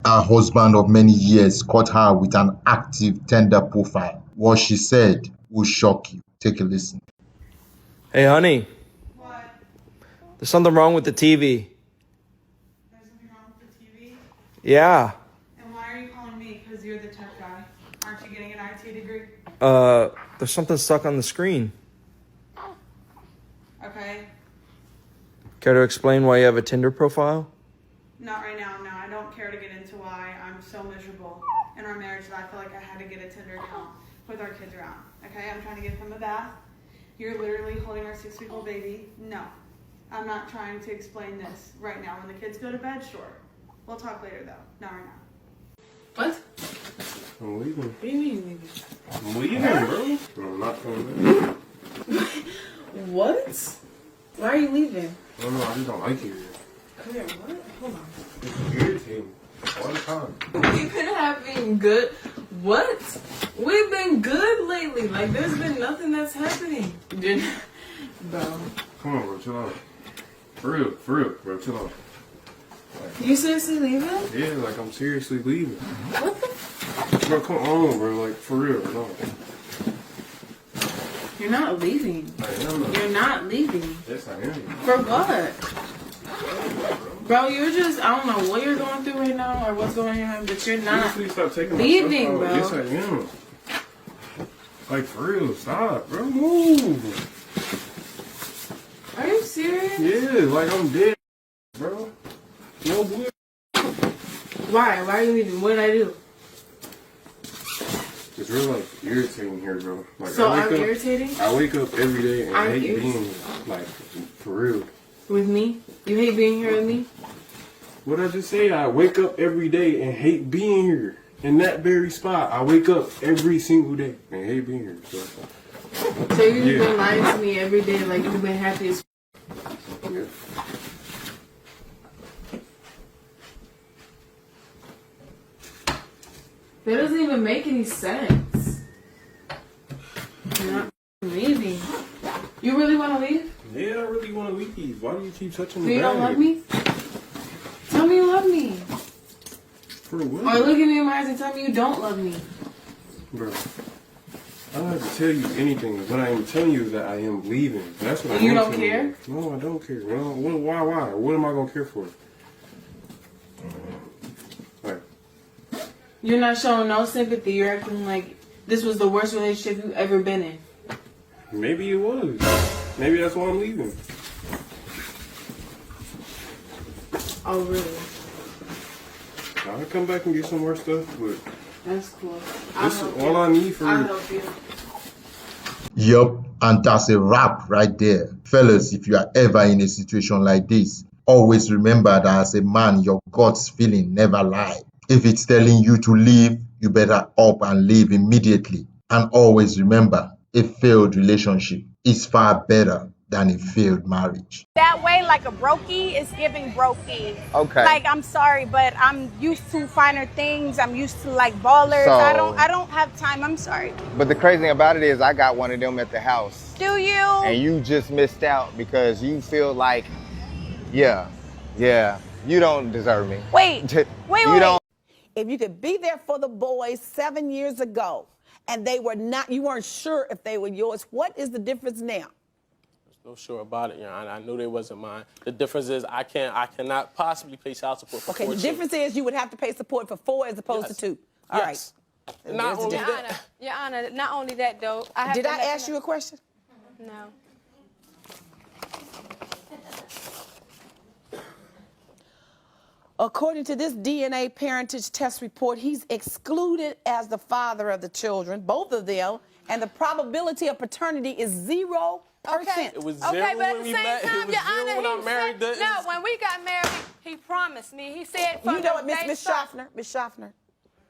her husband of many years caught her with an active Tinder profile. What she said will shock you. Take a listen. Hey, honey. What? There's something wrong with the TV. There's something wrong with the TV? Yeah. And why are you calling me? Because you're the tech guy. Aren't you getting an IT degree? There's something stuck on the screen. Okay. Care to explain why you have a Tinder profile? Not right now, no. I don't care to get into why I'm so miserable in our marriage that I feel like I had to get a Tinder account with our kids around. Okay? I'm trying to give him a bath. You're literally holding our 6-week-old baby. No. I'm not trying to explain this right now. When the kids go to bed, sure. We'll talk later, though. Not right now. What? I'm leaving. What do you mean leaving? I'm leaving, bro. I'm not coming back. What? Why are you leaving? I don't know, I just don't like it here. Come here, what? Hold on. It's irritating. All the time. We've been good. What? We've been good lately. Like, there's been nothing that's happening. Bro. Come on, bro, chill out. For real, bro, chill out. You seriously leaving? Yeah, like, I'm seriously leaving. What the? Bro, come on, bro, like, for real, no. You're not leaving. I am. You're not leaving. Yes, I am. For what? Bro, you're just, I don't know what you're going through right now or what's going on, but you're not Seriously, stop taking my leaving, stuff out. bro. Yes, I am. Like, for real, stop, bro, move. Are you serious? Yeah, like, I'm dead, bro. No boy. Why? Why are you leaving? What did I do? It's really, like, irritating here, bro. Like, So I'm up, irritating? I wake up every day and I'm hate irritating. being, like, for real. With me? You hate being here with me? What I just said, I wake up every day and hate being here. In that very spot, I wake up every single day and hate being here. So you've been lying to me every day like you've been happy as Yeah. That doesn't even make any sense. You're not leaving. You really want to leave? Yeah, I really want to leave. Why do you keep touching So me? you don't love me? Tell me you love me. For what? Or look at me in my eyes and tell me you don't love me. Bro, I don't have to tell you anything. What I am telling you is that I am leaving. That's what You I'm don't telling care? you. No, I don't care. No, why? What am I going to care for? Like, You're not showing no sympathy. You're acting like this was the worst relationship you've ever been in. maybe it was. Maybe that's why I'm leaving. Oh, really? I'll come back and get some more stuff, but That's cool. this is all I need for I'll you. help you. Yup, and that's a wrap right there. Fellas, if you are ever in a situation like this, always remember that as a man, your God's feeling never lie. If it's telling you to leave, you better up and leave immediately. And always remember, a failed relationship is far better than a failed marriage. That way, like a brokey is giving brokey. Okay. Like, I'm sorry, but I'm used to finer things. I'm used to like ballers. So- I don't have time. I'm sorry. But the crazy thing about it is I got one of them at the house. Do you? And you just missed out because you feel like, yeah, you don't deserve me. Wait. You don't. If you could be there for the boys 7 years ago and they were not, you weren't sure if they were yours, what is the difference now? No sure about it, Your Honor. I knew they wasn't mine. The difference is I cannot possibly pay child support for Okay, 4 the children. difference is you would have to pay support for 4 as opposed Yes. to 2. All right. Yes. Not only Your that. Honor, Your Honor, not only that though. Did I ask you a question? No. According to this DNA parentage test report, he's excluded as the father of the children, both of them, and the probability of paternity is 0%. Okay. It was Okay, zero but at when the we same met. It time, was Your zero Honor, when I he married said, the- no, when we got married, he promised me. He said from You know the what, Miss day start- Schaffner,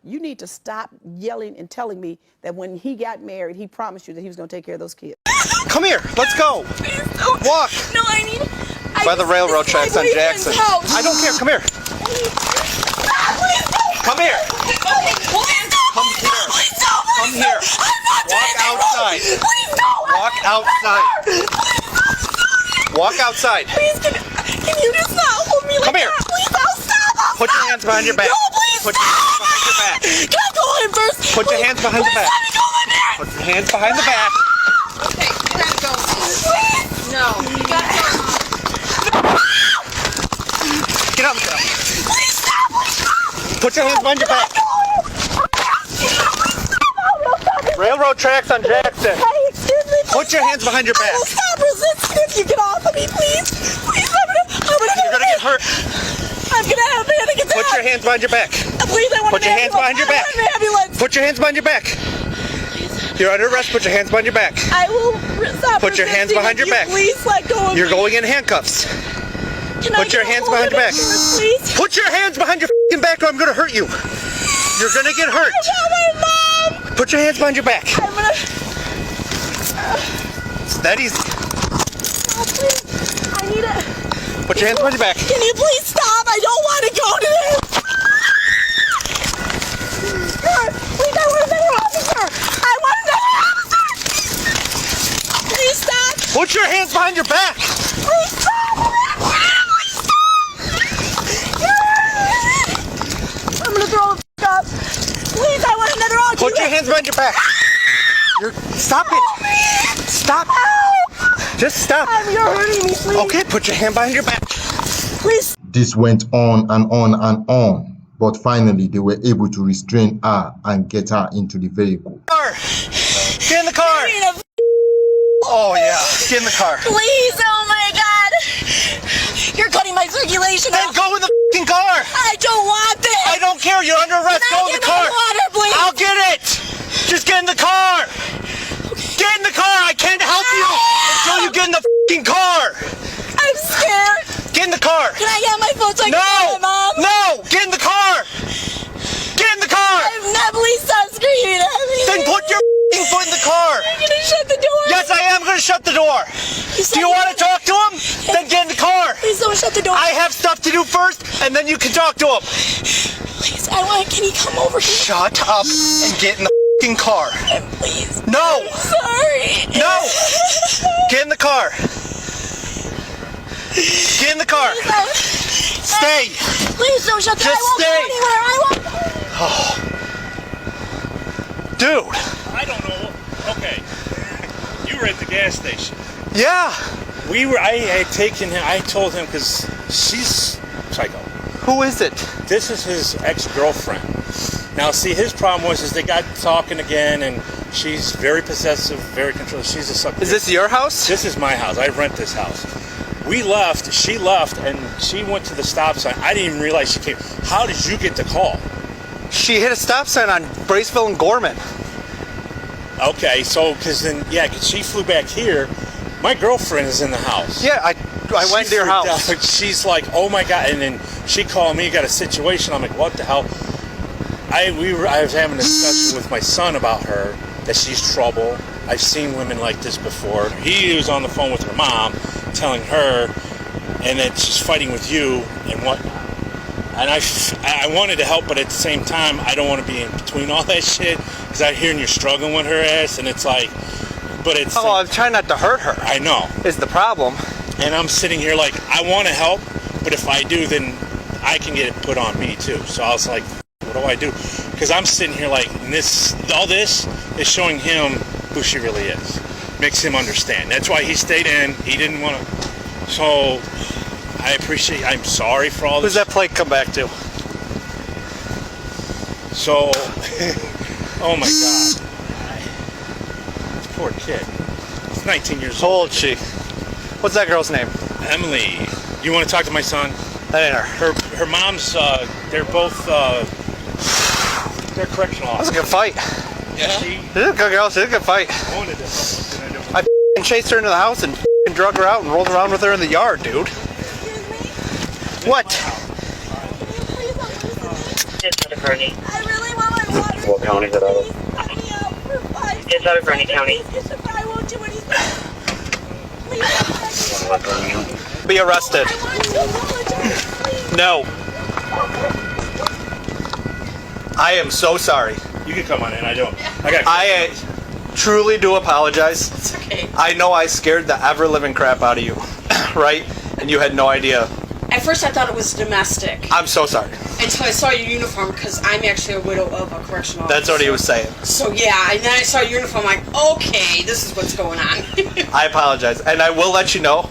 you need to stop yelling and telling me that when he got married, he promised you that he was going to take care of those kids. Come here, let's go. Walk. No, I need. By the railroad tracks on Jackson. I don't care. Come here. Come here. Come here. Come here. Walk outside. Walk outside. Walk outside. Please, can you just not hold me like Come here. that? Please don't stop. Put your hands behind your back. No, please Put your hands behind your back. Can I go in first? Put your hands behind the back. Let me go in there. Put your hands behind the back. Okay, you gotta go. No, you gotta go. Get up. Please stop. Put your hands behind your back. Railroad tracks on Jackson. Hey, excuse me. Put your hands behind your I back. will stop resisting if you get off of me, please. Please, You're gonna get hurt. I'm gonna have a panic attack. Put your hands behind your back. Please, I want Put your hands behind your back. Ambulance. Put your hands behind your back. You're under arrest. Put your hands behind your back. I will stop. Put your hands resisting behind if your you back. Please let go of You're me. going in handcuffs. Can I Put your get a hands hold behind of your back. insurance, please? Put your hands behind your f***ing back or I'm gonna hurt you. You're gonna get hurt. I want my mom. Put your hands behind your back. I'm gonna. It's that easy. Oh, please. I need it. Put your hands behind your back. Can you please stop? I don't want to go to this. God, please, I want another officer. I want another officer. Please stop. Put your hands behind your back. Please stop. I'm gonna throw the f*** up. Please, I want another officer. Put your hands behind your back. Stop it. Stop. Just stop. You're hurting me, please. Okay, put your hand behind your back. Please. This went on and on and on, but finally they were able to restrain her and get her into the vehicle. Get in the car. Oh yeah, get in the car. Please, oh my God. You're cutting my circulation Then off. go in the f***ing car. I don't want this. I don't care. You're under arrest. Can I Go in get the car. my water, please? I'll get it. Just get in the car. Get in the car. I can't help you until you get in the f***ing car. I'm scared. Get in the car. Can I get my phone so I can call my mom? No. Get in the car. Get in the car. I'm not. Please stop screaming at me. Then put your f***ing foot in the car. You're gonna shut the door. Yes, I am going to shut the door. Do you want to talk to him? Then get in the car. Please don't shut the door. I have stuff to do first, and then you can talk to him. Please, can he come over here? Shut up and get in the f***ing car. Please. No. I'm sorry. No. Get in the car. Get in the car. Stay. Please don't shut the door. I won't stay. go anywhere. I won't. Dude. I don't know. Okay. You were at the gas station. Yeah. I had taken him, I told him, because she's psycho. Who is it? This is his ex-girlfriend. Now, see, his problem was they got talking again, and she's very possessive, very controlling. She's a sucker. Is this your house? This is my house. I rent this house. We left, she left, and she went to the stop sign. I didn't even realize she came. How did you get the call? She hit a stop sign on Braceville and Gorman. Okay, so, because then, yeah, 'cause she flew back here. My girlfriend is in the house. Yeah, I went to your freaked house. out. She's like, oh my God. And then she called me, got a situation. I'm like, what the hell? I was having a discussion with my son about her, that she's trouble. I've seen women like this before. He was on the phone with her mom, telling her, and then she's fighting with you and whatnot. And I wanted to help, but at the same time, I don't want to be in between all that shit, because I hear you're struggling with her ass, and it's like, but it's... Oh, I'm trying not to hurt her. I know. Is the problem. And I'm sitting here like, I want to help, but if I do, then I can get it put on me too. So I was like, what do I do? Because I'm sitting here like, all this is showing him who she really is. Makes him understand. That's why he stayed in. He didn't want to. So I'm sorry for all this. Who's that plate come back to? So, oh my God. This poor kid. He's 19 years old. How old is she? What's that girl's name? Emily. You want to talk to my son? That ain't her. Her mom's, they're both, they're correctional That was a officers. good fight. Yeah? She's a good girl. She's a good fight. I wanted to help. I chased her into the house and drug her out and rolled around with her in the yard, dude. What? I really want my water. What county is it out of? Let me out for 5 It's out of Gurney County. I won't do anything. Please. Be arrested. I want to apologize, please. No. I am so sorry. You can come on in. I truly do apologize. It's okay. I know I scared the ever-living crap out of you, right? And you had no idea At first I thought it was domestic. I'm so sorry. Until I saw your uniform, because I'm actually a widow of a correctional officer. That's what he was saying. So yeah, and then I saw your uniform, like, okay, this is what's going on. I apologize. And I will let you know,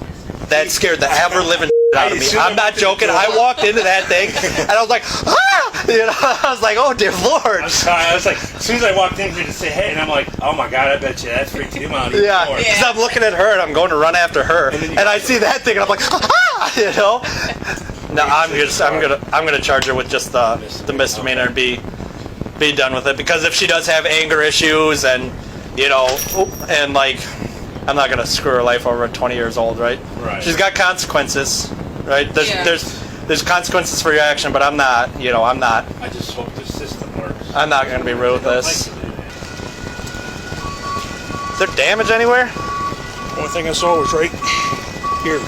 that scared the ever-living out of me. I'm not joking. I walked into that thing, and I was like, ah! You know, I was like, oh, dear Lord. I'm sorry. I was like, as soon as I walked in here to say hey, and I'm like, oh my God, I bet you that freaked him out. Yeah, because I'm looking at her, and I'm going to run after her, and I see that thing, and I'm like, ah! You know? No, I'm gonna charge her with just the misdemeanor and be done with it, because if she does have anger issues and, you know, and like, I'm not gonna screw her life over at 20 years old, right? Right. She's got consequences, right? There's consequences for your action, but I'm not. I just hope the system works. I'm not gonna be rude with this. Is there damage anywhere? Only thing I saw was right here.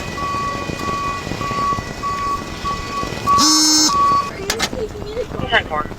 Turn corner.